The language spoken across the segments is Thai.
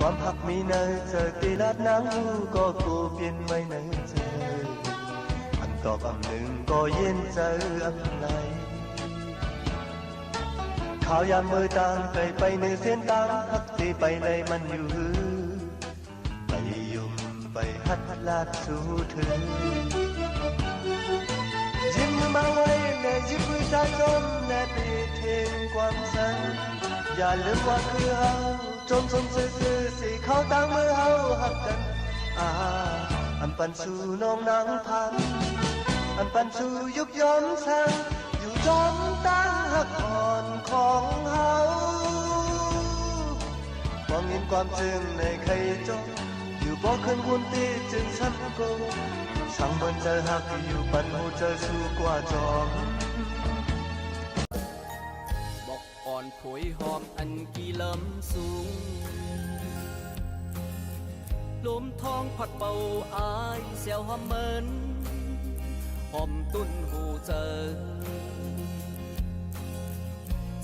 ความหักมีในเจอตีลาดนังก็กูเปลี่ยนไว้ในเจออันตอบอันหนึ่งก็เย็นเจออันไหนข่าวยามมือต่างเคยไปในเส้นต่างหักที่ไปในมันอยู่ไปยุ่มไปหัดลาดสู่ถึงยิ้มมือมาไว้แม่ยิ้มมือตาจมแน่ปีทิ้งความสันอย่าลืมว่าคือเฮาจมซื่อสิเขาตั้งมือเฮาหักกันอันปันสู่น้องนางพันอันปันสู่ยุบย้อมสังอยู่จอมตั้งหักอ่อนของเฮาความยินความจึงในใครจมอยู่บ่ขึ้นหุ่นตีจึงสันโกสั่งบนเจอหักอยู่ปันหูเจอสู่กว่าจอมบอกอ่อนผุยหอมอันกี่ลำสูงลมทองพัดเป่าอายเสียวหอมเหมือนหอมตุ้นหูเจอ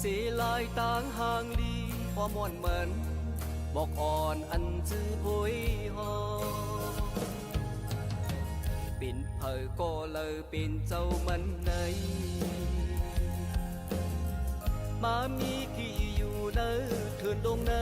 สีลายต่างห่างลีความม่วนเหมือนบอกอ่อนอันจื้อผุยหอมปิ่นเพอก็เลยปิ่นเจ้ามันในมามีกี่อยู่เนอคืนดงใน